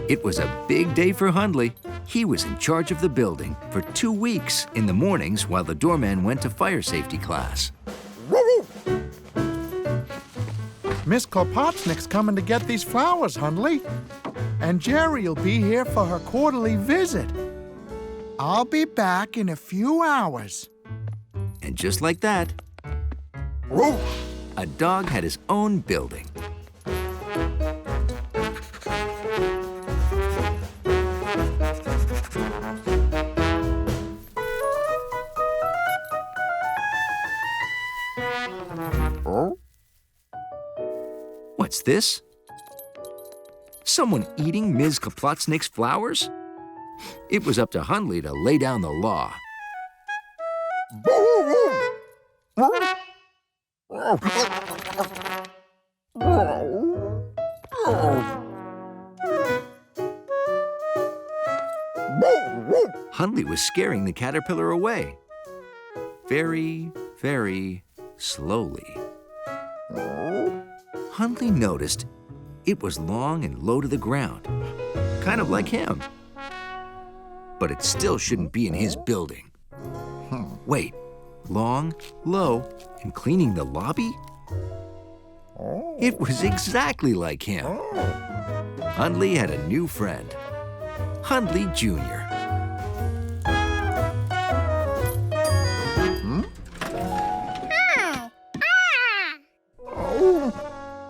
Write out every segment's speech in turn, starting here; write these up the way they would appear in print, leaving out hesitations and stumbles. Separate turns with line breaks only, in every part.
It was a big day for Hundley. He was in charge of the building for 2 weeks in the mornings while the doorman went to fire safety class.
Miss Kropotnik's coming to get these flowers, Hundley. And Jerry'll be here for her quarterly visit. I'll be back in a few hours.
And just like that, a dog had his own building. What's this? Someone eating Ms. Kropotnik's flowers? It was up to Hundley to lay down the law. Hundley was scaring the caterpillar away. Very, very slowly. Hundley noticed it was long and low to the ground, kind of like him. But it still shouldn't be in his building. Wait, long, low, and cleaning the lobby? It was exactly like him. Hundley had a new friend, Hundley Jr.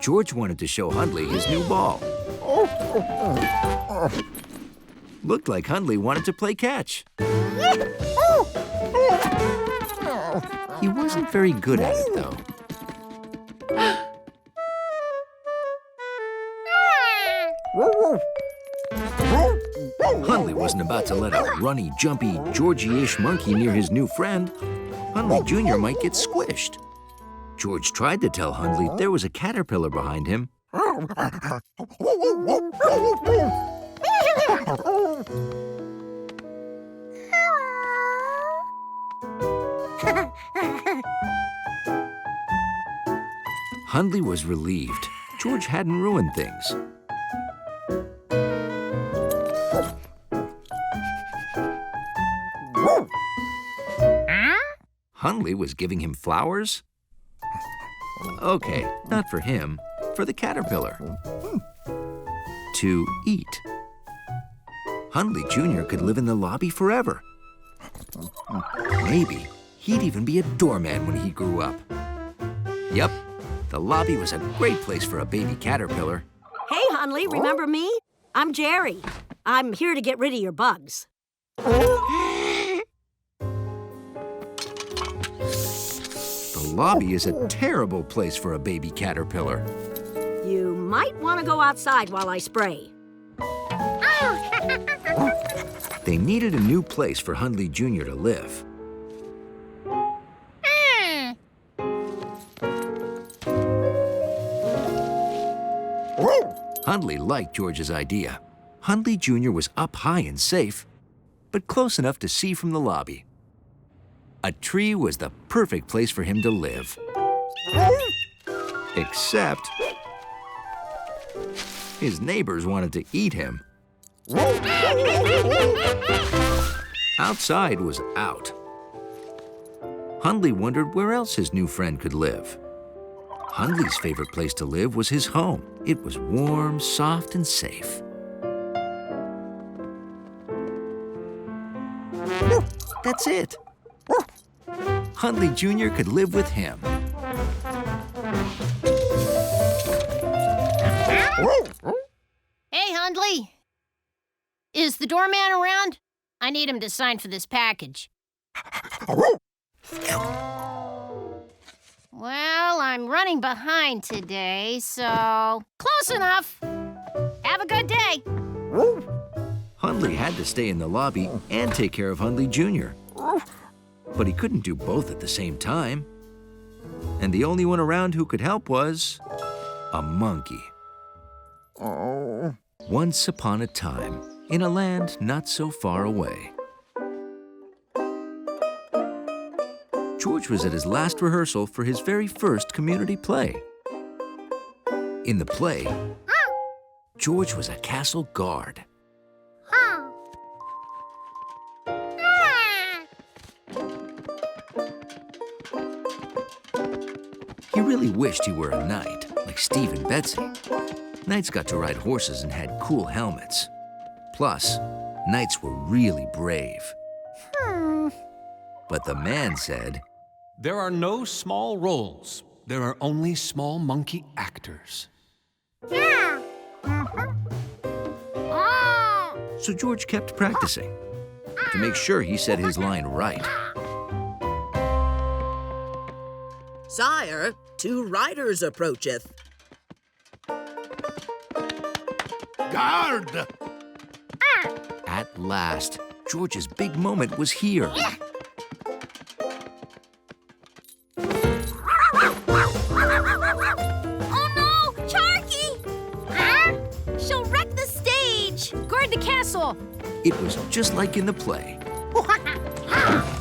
George wanted to show Hundley his new ball. Looked like Hundley wanted to play catch. He wasn't very good at it, though. Hundley wasn't about to let a runny, jumpy, Georgie-ish monkey near his new friend. Hundley Jr. might get squished. George tried to tell Hundley there was a caterpillar behind him. Hundley was relieved. George hadn't ruined things. Hundley was giving him flowers? Okay, not for him, for the caterpillar. To eat. Hundley Jr. could live in the lobby forever. Maybe he'd even be a doorman when he grew up. Yup, the lobby was a great place for a baby caterpillar.
Hey, Hundley, remember me? I'm Jerry. I'm here to get rid of your bugs.
The lobby is a terrible place for a baby caterpillar.
You might want to go outside while I spray.
They needed a new place for Hundley Jr. to live. Hundley liked George's idea. Hundley Jr. was up high and safe, but close enough to see from the lobby. A tree was the perfect place for him to live. Except his neighbors wanted to eat him. Outside was out. Hundley wondered where else his new friend could live. Hundley's favorite place to live was his home. It was warm, soft, and safe. That's it. Hundley Jr. could live with him.
Hey, Hundley. Is the doorman around? I need him to sign for this package. Well, I'm running behind today, so close enough. Have a good day.
Hundley had to stay in the lobby and take care of Hundley Jr. But he couldn't do both at the same time. And the only one around who could help was a monkey. Once upon a time, in a land not so far away. George was at his last rehearsal for his very first community play. In the play, George was a castle guard. He really wished he were a knight, like Steve and Betsy. Knights got to ride horses and had cool helmets. Plus, knights were really brave. But the man said,
"There are no small roles. There are only small monkey actors."
So George kept practicing to make sure he said his line right.
Sire, 2 riders approacheth.
Guard!
At last, George's big moment was here.
Oh no! Charky! She'll wreck the stage!
Guard the castle.
It was just like in the play.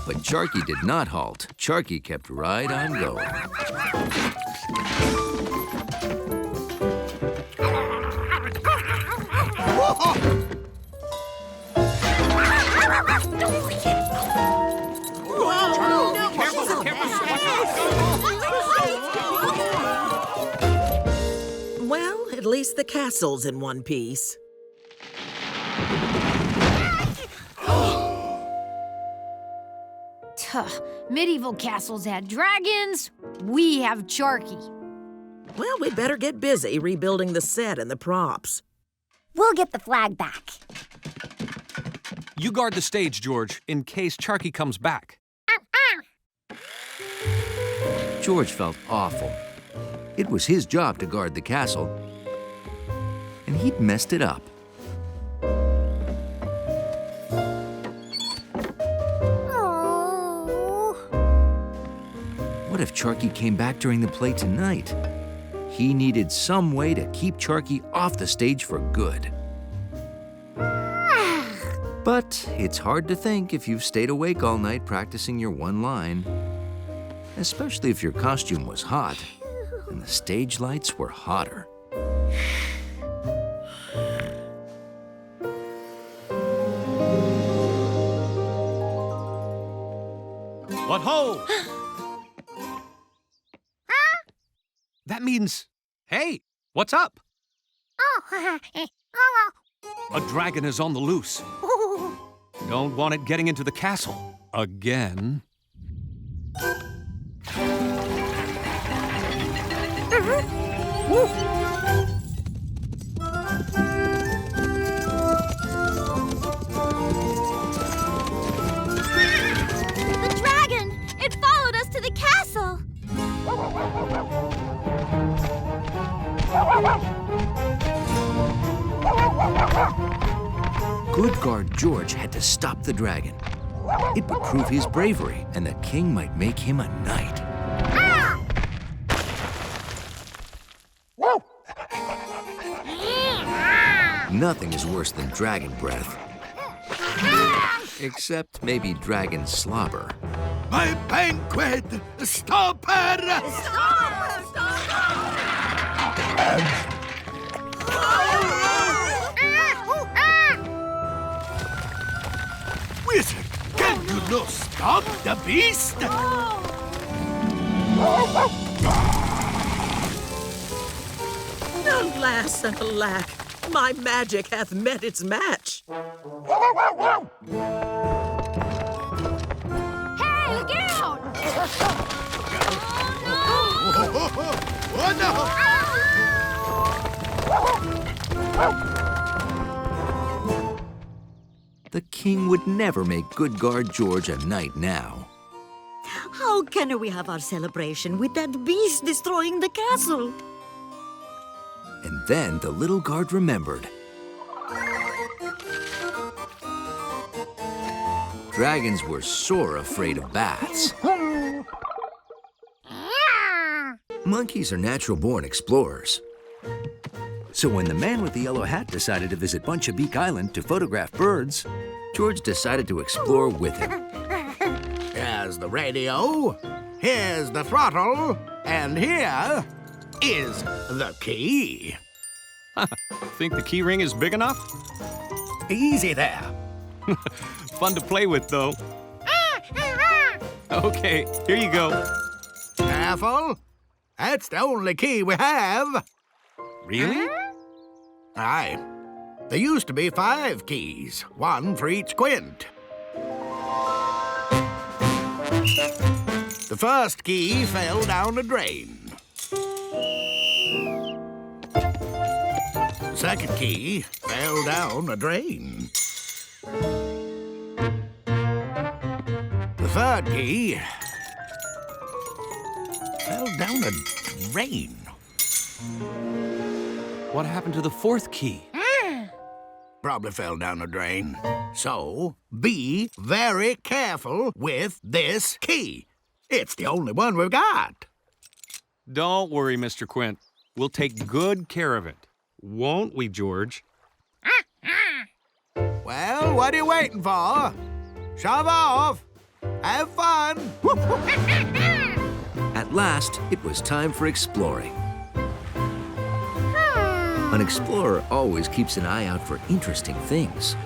But Charky did not halt. Charky kept right on going.
Well, at least the castle's in one piece.
Tuh, medieval castles had dragons. We have Charky.
Well, we'd better get busy rebuilding the set and the props.
We'll get the flag back.
You guard the stage, George, in case Charky comes back.
George felt awful. It was his job to guard the castle, and he'd messed it up. What if Charky came back during the play tonight? He needed some way to keep Charky off the stage for good. But it's hard to think if you've stayed awake all night practicing your one line, especially if your costume was hot and the stage lights were hotter.
What ho! That means, hey, what's up? A dragon is on the loose. Don't want it getting into the castle again.
The dragon! It followed us to the castle!
Good guard George had to stop the dragon. It would prove his bravery, and the king might make him a knight. Nothing is worse than dragon breath. Except maybe dragon slobber.
My banquet! Stop her! Wizard, can you not stop the beast?
Alas and alack, my magic hath met its match.
Hey, look out!
Oh no!
The king would never make good guard George a knight now.
How can we have our celebration with that beast destroying the castle?
And then the little guard remembered. Dragons were sore afraid of bats. Monkeys are natural-born explorers. So when the man with the yellow hat decided to visit Bunch Beak Island to photograph birds, George decided to explore with him.
Here's the radio, here's the throttle, and here is the key.
Think the key ring is big enough?
Easy there.
Fun to play with, though. Okay, here you go.
Careful. That's the only key we have.
Really?
Aye. There used to be 5 keys, one for each quint. The first key fell down a drain. The second key fell down a drain. The third key fell down a drain.
What happened to the 4th key?
Probably fell down a drain. So, be very careful with this key. It's the only one we've got.
Don't worry, Mr. Quint. We'll take good care of it. Won't we, George?
Well, what are you waiting for? Shove off. Have fun.
At last, it was time for exploring. An explorer always keeps an eye out for interesting things.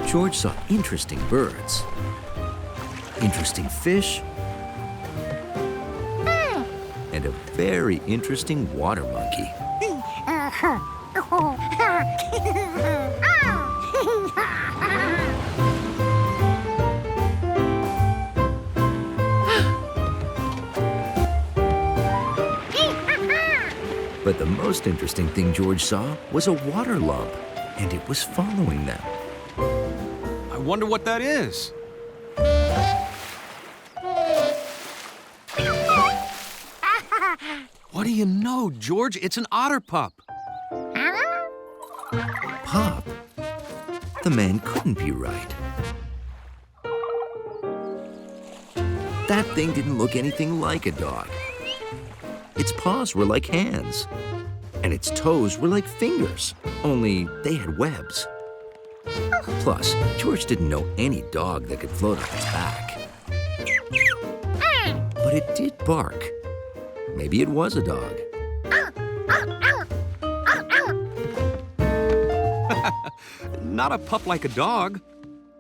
George saw interesting birds, interesting fish, and a very interesting water monkey. But the most interesting thing George saw was a water lump, and it was following them.
I wonder what that is. What do you know, George? It's an otter pup.
Pop? The man couldn't be right. That thing didn't look anything like a dog. Its paws were like hands, and its toes were like fingers, only they had webs. Plus, George didn't know any dog that could float on its back. But it did bark. Maybe it was a dog.
Not a pup like a dog.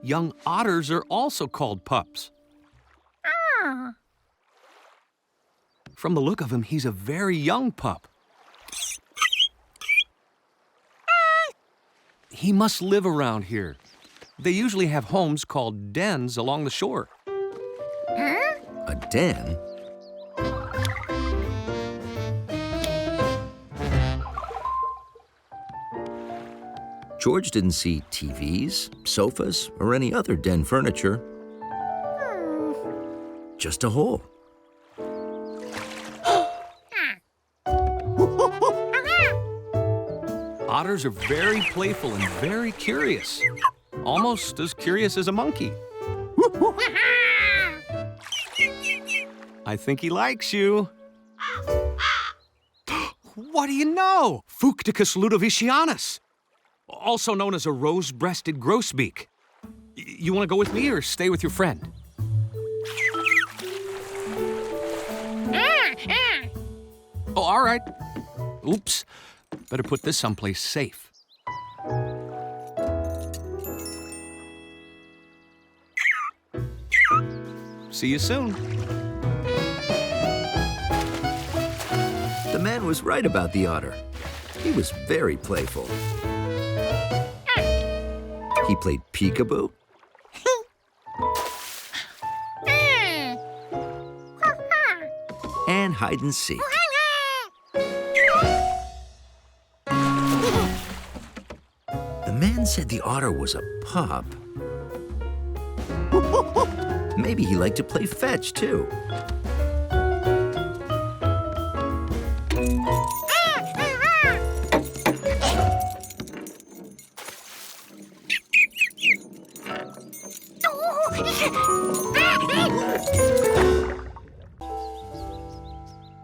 Young otters are also called pups. From the look of him, he's a very young pup. He must live around here. They usually have homes called dens along the shore.
A den? George didn't see TVs, sofas, or any other den furniture. Just a hole.
Otters are very playful and very curious. Almost as curious as a monkey. I think he likes you. What do you know? Fucticus ludovicianus, also known as a rose-breasted grosbeak. You want to go with me or stay with your friend? Oh, all right. Oops. Better put this someplace safe. See you soon.
The man was right about the otter. He was very playful. He played peekaboo. And hide and seek. The man said the otter was a pup. Maybe he liked to play fetch, too.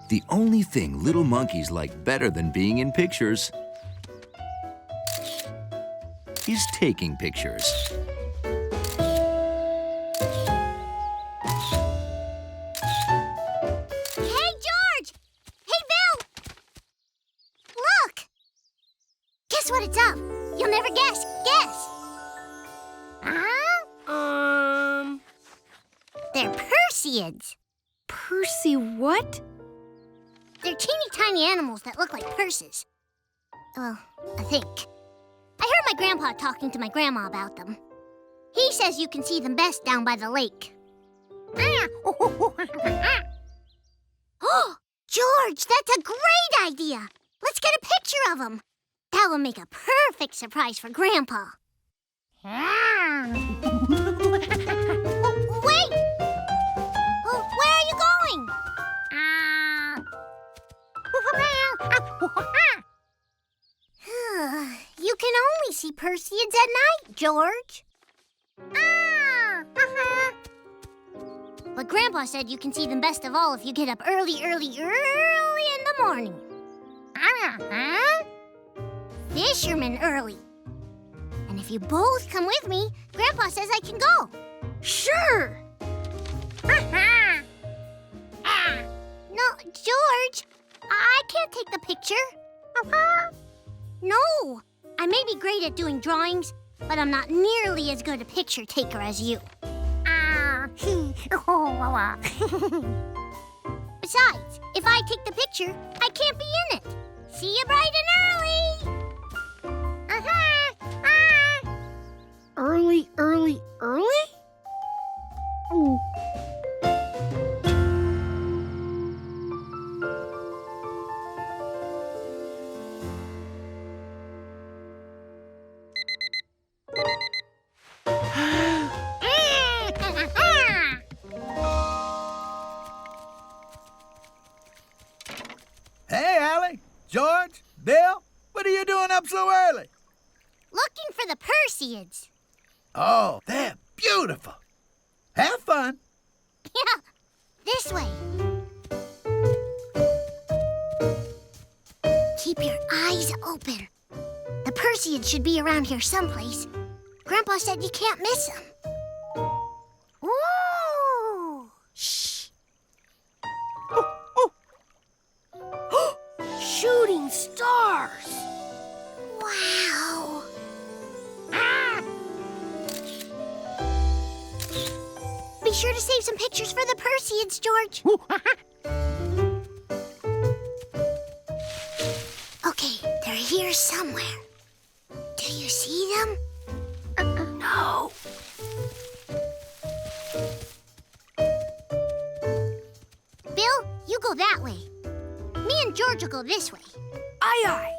The only thing little monkeys like better than being in pictures is taking pictures.
Hey, George! Hey, Bill!
Guess what it's of? You'll never guess. Guess. They're Perseids.
Percy what?
They're teeny tiny animals that look like purses. Well, I think. I heard my grandpa talking to my grandma about them. He says you can see them best down by the lake. Oh, George, that's a great idea. Let's get a picture of them. That will make a perfect surprise for Grandpa. Wait! Where are you going? You can only see Perseids at night, George. But Grandpa said you can see them best of all if you get up early in the morning. Fisherman early. And if you both come with me, Grandpa says I can go.
Sure!
No, George, I can't take the picture. No, I may be great at doing drawings, but I'm not nearly as good a picture taker as you. Besides, if I take the picture, I can't be in it. See you bright and early.
Early? Ooh.
Hey, Allie, George, Bill, what are you doing up so early?
Looking for the Perseids.
Oh, they're beautiful. Have fun.
Yeah, this way. Keep your eyes open. The Perseids should be around here someplace. Grandpa said you can't miss them. Ooh! Shh!
Shooting stars!
Wow! Be sure to save some pictures for the Perseids, George. Okay, they're here somewhere. Do you see them?
No.
Bill, you go that way. Me and George will go this way.
Aye, aye.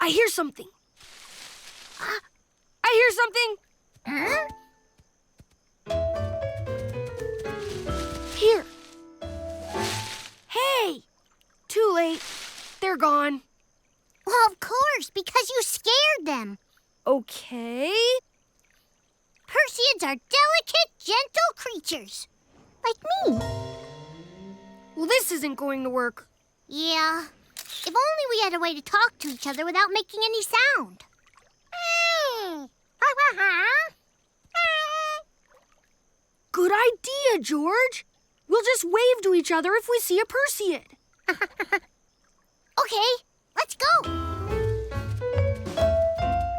I hear something. I hear something.
Huh?
Here. Hey! Too late. They're gone.
Well, of course, because you scared them.
Okay.
Perseids are delicate, gentle creatures. Like me.
Well, this isn't going to work.
Yeah. If only we had a way to talk to each other without making any sound.
Good idea, George. We'll just wave to each other if we see a Perseid.
Okay, let's go.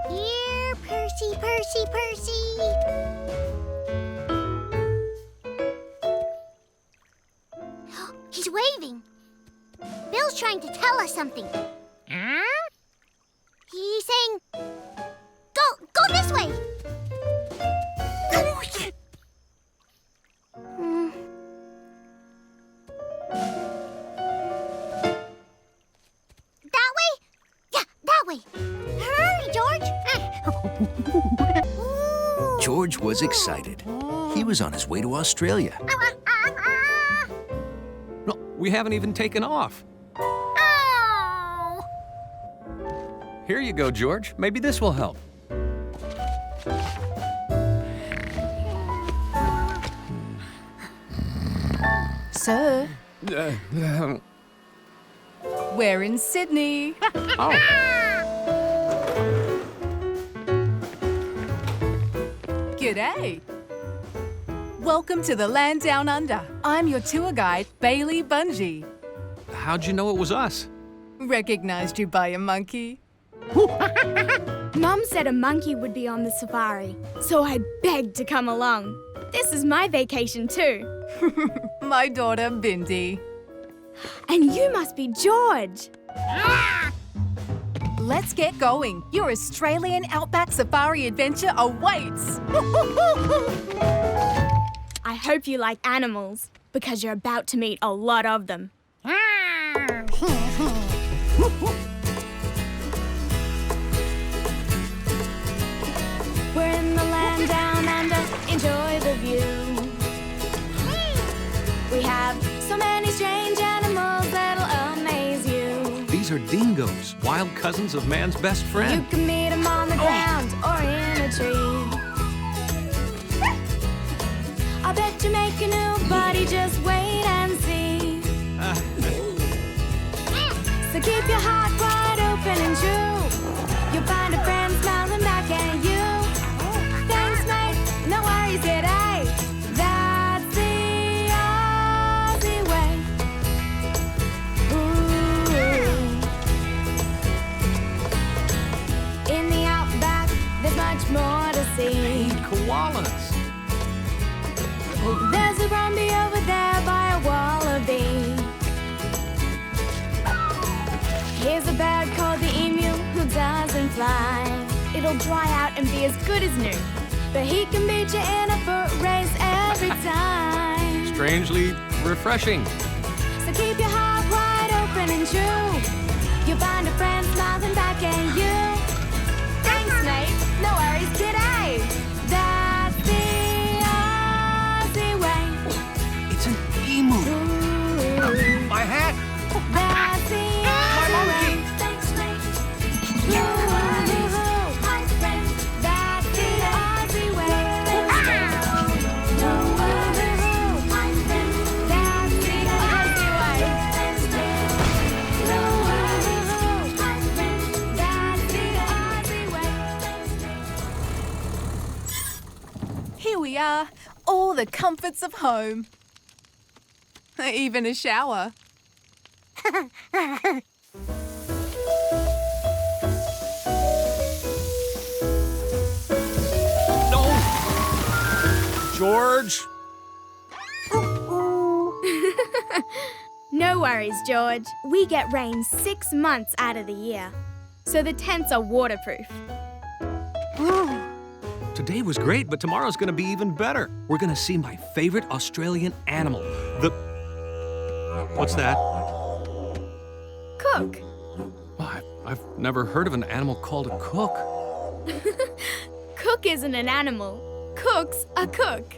Here, Percy, Percy, Percy. He's waving. Bill's trying to tell us something. He's saying, go this way. That way? Yeah, that way. Hurry, George. Ooh.
George was excited. He was on his way to Australia.
No, we haven't even taken off.
Oh.
Here you go, George. Maybe this will help.
Sir, we're in Sydney.
Oh.
G'day. Welcome to the land down under. I'm your tour guide, Bailey Bungie.
How'd you know it was us?
Recognized you by a monkey.
Mum said a monkey would be on the safari, so I begged to come along. This is my vacation too.
My daughter, Bindi.
And you must be George.
Let's get going. Your Australian Outback Safari adventure awaits.
I hope you like animals, because you're about to meet a lot of them. We're in the land down under, enjoy the view. We have so many strange animals that'll amaze you.
These are dingoes, wild cousins of man's best
You
friend.
can meet them on the ground or in a tree. I bet you make a new buddy, just wait and see. So keep your heart wide open and true. You'll find a friend smiling back at you. Thanks, mate, no worries today. That's the Aussie way. Ooh. In the outback, there's much more to see.
Koalas.
There's a brumby over there by a wallaby. Here's a bird called the emu who doesn't fly. It'll dry out and be as good as new, but he can beat you in a foot race every time.
Strangely refreshing.
So keep your heart wide open and true. You'll find a friend smiling back at you. Thanks, mate. No worries, g'day. That's the Aussie way.
It's an emu.
Ooh.
My hat.
That's the Aussie way. Thanks, mate. No worries, my friend. That's the Aussie way. No worries, my friend. That's the Aussie way. No worries, my friend. That's the Aussie way.
Here we are, all the comforts of home. Even a shower.
No! George!
No worries, George. We get rain 6 months out of the year, so the tents are waterproof.
Today was great, but tomorrow's gonna be even better. We're gonna see my favorite Australian animal, the... What's that?
Cook.
Well, I've never heard of an animal called a cook.
Cook isn't an animal. Cook's a cook.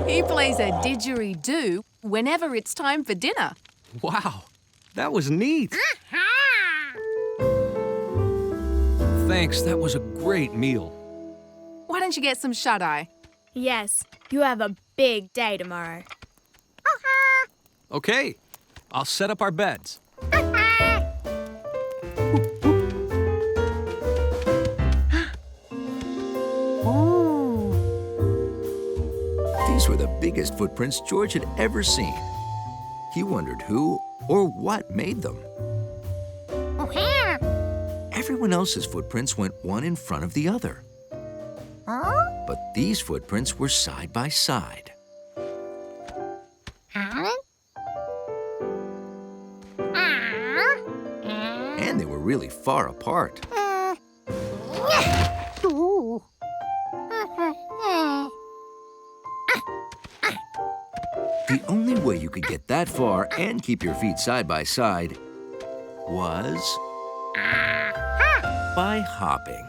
He plays a didgeridoo whenever it's time for dinner.
Wow, that was neat. Thanks, that was a great meal.
Why don't you get some shut-eye?
Yes, you have a big day tomorrow.
Okay, I'll set up our beds.
These were the biggest footprints George had ever seen. He wondered who or what made them. Everyone else's footprints went one in front of the other. But these footprints were side by side. And they were really far apart. The only way you could get that far and keep your feet side by side was by hopping.